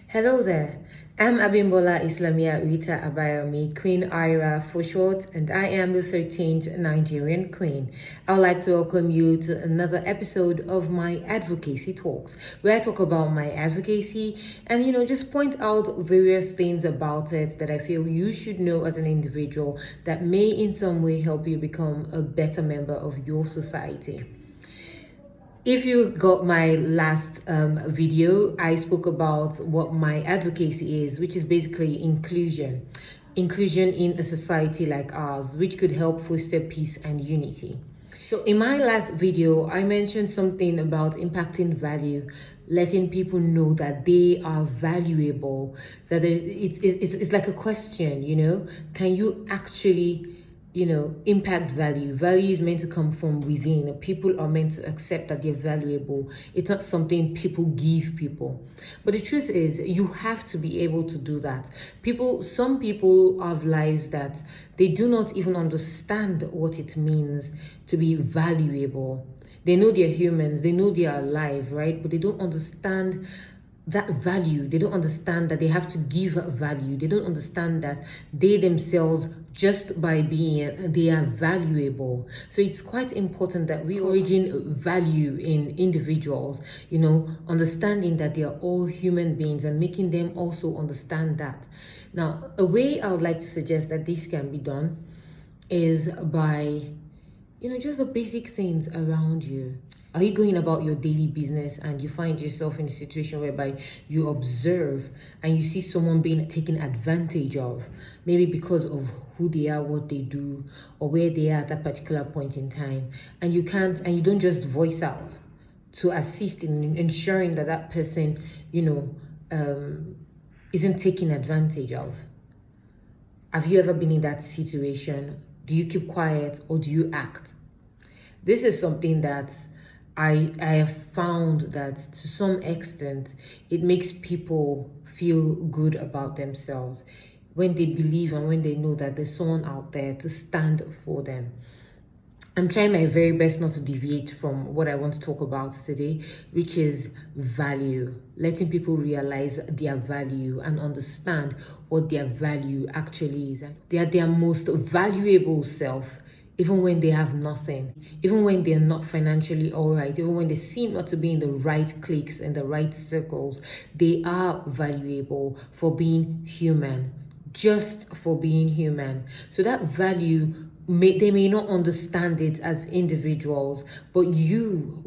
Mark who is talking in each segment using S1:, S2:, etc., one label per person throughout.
S1: Hello there. I'm Abimbola Islamia Rita Abayomi, Queen AIRA for short, and I am the 13th Nigerian Queen. I would like to welcome you to another episode of my advocacy talks, where I talk about my advocacy and, just point out various things about it that I feel you should know as an individual that may in some way help you become a better member of your society. If you got my last video, I spoke about what my advocacy is, which is basically inclusion. Inclusion in a society like ours, which could help foster peace and unity. So in my last video, I mentioned something about impacting value, letting people know that they are valuable, that it's like a question, can you actually impact value. Value is meant to come from within. People are meant to accept that they're valuable. It's not something people give people. But the truth is, you have to be able to do that. Some people have lives that they do not even understand what it means to be valuable. They know they're humans, they know they are alive, right? But they don't understand that value. They don't understand that they have to give value. They don't understand that they themselves, just by being, they are valuable. So it's quite important that we origin value in individuals, understanding that they are all human beings and making them also understand that. Now, a way I would like to suggest that this can be done is by just the basic things around you. Are you going about your daily business and you find yourself in a situation whereby you observe and you see someone being taken advantage of, maybe because of who they are, what they do, or where they are at that particular point in time, and you don't just voice out to assist in ensuring that that person, isn't taken advantage of? Have you ever been in that situation? Do you keep quiet or do you act? This is something that I have found that to some extent it makes people feel good about themselves when they believe and when they know that there's someone out there to stand for them. I'm trying my very best not to deviate from what I want to talk about today, which is value. Letting people realize their value and understand what their value actually is. They are their most valuable self, even when they have nothing, even when they're not financially all right, even when they seem not to be in the right cliques and the right circles. They are valuable for being human, just for being human. So that value, they may not understand it as individuals, but you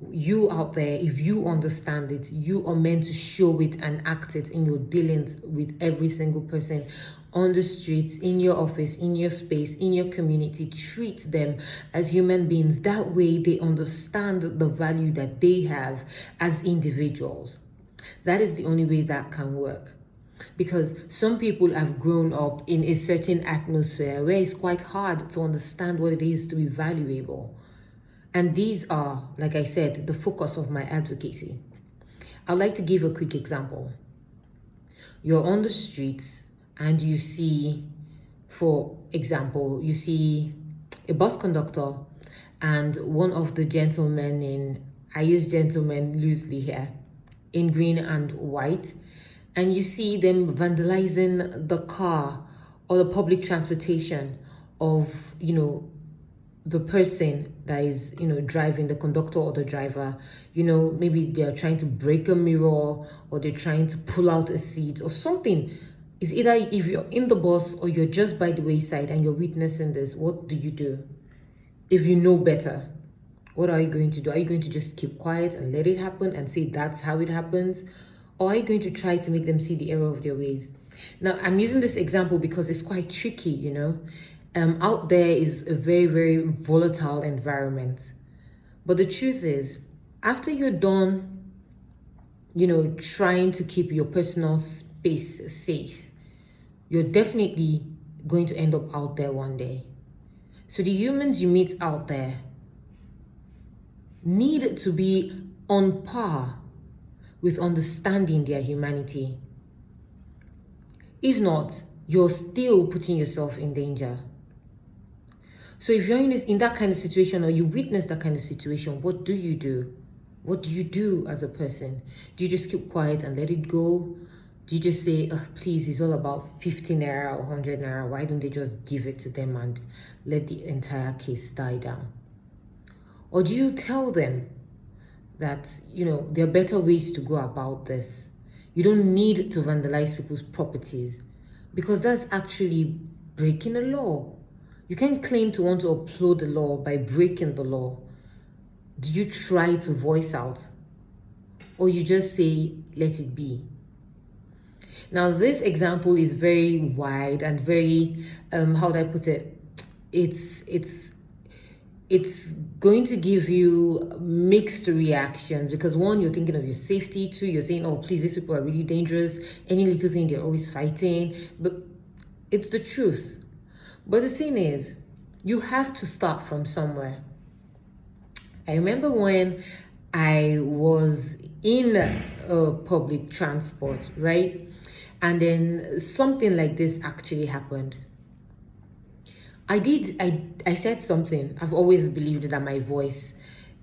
S1: out there, if you understand it, you are meant to show it and act it in your dealings with every single person on the streets, in your office, in your space, in your community. Treat them as human beings. That way they understand the value that they have as individuals. That is the only way that can work. Because some people have grown up in a certain atmosphere where it's quite hard to understand what it is to be valuable. And these are, like I said, the focus of my advocacy. I'd like to give a quick example. You're on the streets and you see, for example, you see a bus conductor and one of the gentlemen I use gentlemen loosely here, in green and white, and you see them vandalizing the car or the public transportation of, the person that is, driving, the conductor or the driver. Maybe they're trying to break a mirror or they're trying to pull out a seat or something. It's either if you're in the bus or you're just by the wayside and you're witnessing this, what do you do? If you know better, what are you going to do? Are you going to just keep quiet and let it happen and say that's how it happens? Or are you going to try to make them see the error of their ways? Now, I'm using this example because it's quite tricky, Out there is a very, very volatile environment. But the truth is, after you're done, trying to keep your personal space safe, you're definitely going to end up out there one day. So the humans you meet out there need to be on par with understanding their humanity. If not, you're still putting yourself in danger. So if you're in that kind of situation or you witness that kind of situation, what do you do? What do you do as a person? Do you just keep quiet and let it go? Do you just say, oh, please, it's all about 50 naira or 100 naira? Why don't they just give it to them and let the entire case die down? Or do you tell them that, there are better ways to go about this? You don't need to vandalize people's properties because that's actually breaking the law. You can't claim to want to uphold the law by breaking the law. Do you try to voice out? Or you just say, let it be? Now, this example is very wide and very, how do I put it? It's going to give you mixed reactions because one, you're thinking of your safety. Two, you're saying, oh, please, these people are really dangerous. Any little thing, they're always fighting. But it's the truth. But the thing is, you have to start from somewhere. I remember when I was in public transport, right? And then something like this actually happened. I said something. I've always believed that my voice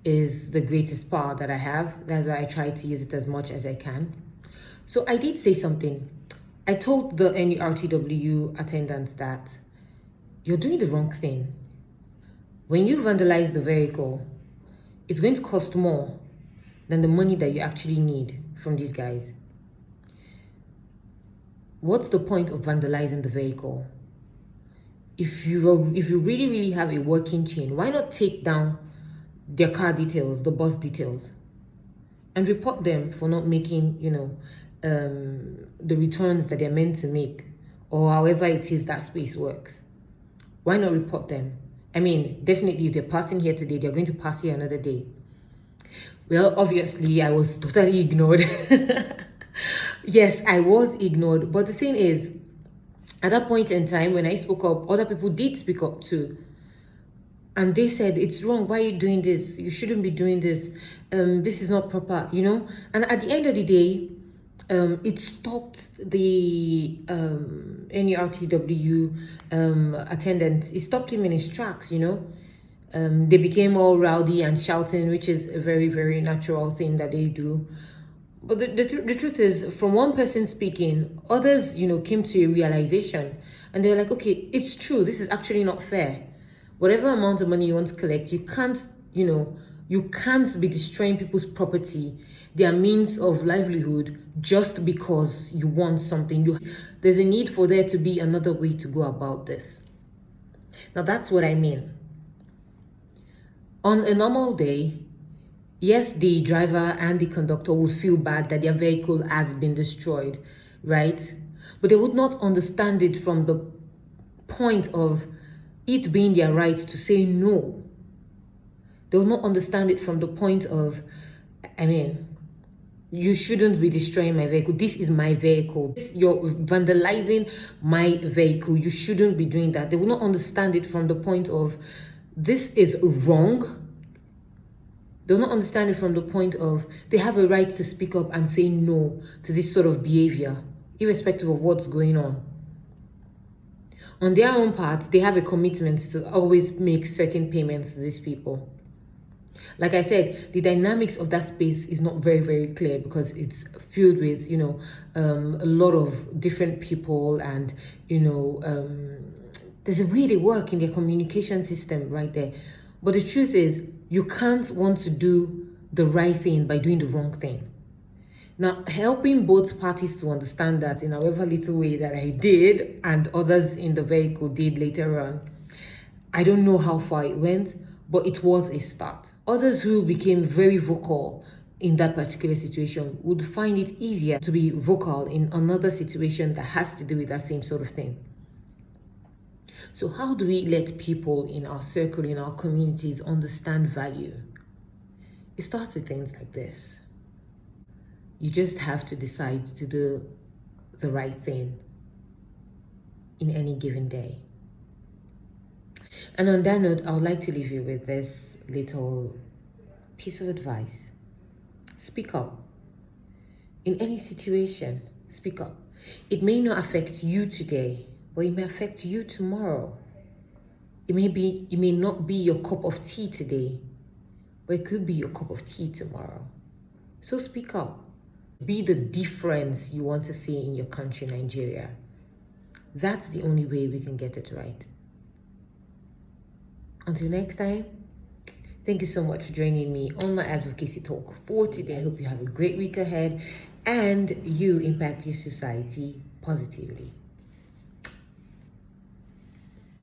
S1: is the greatest power that I have. That's why I try to use it as much as I can. So I did say something. I told the NURTW attendants that you're doing the wrong thing. When you vandalize the vehicle, it's going to cost more than the money that you actually need from these guys. What's the point of vandalizing the vehicle? If you really, really have a working chain, why not take down their car details, the bus details, and report them for not making, the returns that they're meant to make, or however it is that space works? Why not report them? I mean, definitely if they're passing here today, they're going to pass here another day. Well, obviously, I was totally ignored. Yes, I was ignored. But the thing is, at that point in time, when I spoke up, other people did speak up too. And they said, it's wrong. Why are you doing this? You shouldn't be doing this. This is not proper, And at the end of the day, it stopped the NURTW attendant. It stopped him in his tracks, They became all rowdy and shouting, which is a very, very natural thing that they do. But the truth is, from one person speaking, others, came to a realization. And they were like, okay, it's true. This is actually not fair. Whatever amount of money you want to collect, you can't be destroying people's property, their means of livelihood, just because you want something. There's a need for there to be another way to go about this. Now, that's what I mean. On a normal day, yes, the driver and the conductor would feel bad that their vehicle has been destroyed, right? But they would not understand it from the point of it being their right to say no. They will not understand it from the point of, you shouldn't be destroying my vehicle. This is my vehicle. You're vandalizing my vehicle. You shouldn't be doing that. They will not understand it from the point of, this is wrong. They will not understand it from the point of, they have a right to speak up and say no to this sort of behavior, irrespective of what's going on. On their own part, they have a commitment to always make certain payments to these people. Like I said, the dynamics of that space is not very, very clear because it's filled with, a lot of different people and, there's a way they work in their communication system right there. But the truth is, you can't want to do the right thing by doing the wrong thing. Now, helping both parties to understand that in however little way that I did and others in the vehicle did later on, I don't know how far it went, but it was a start. Others who became very vocal in that particular situation would find it easier to be vocal in another situation that has to do with that same sort of thing. So how do we let people in our circle, in our communities, understand value? It starts with things like this. You just have to decide to do the right thing in any given day. And on that note, I would like to leave you with this little piece of advice. Speak up. In any situation, speak up. It may not affect you today, but it may affect you tomorrow. It may not be your cup of tea today, but it could be your cup of tea tomorrow. So speak up. Be the difference you want to see in your country, Nigeria. That's the only way we can get it right. Until next time, thank you so much for joining me on my advocacy talk for today. I hope you have a great week ahead and you impact your society positively.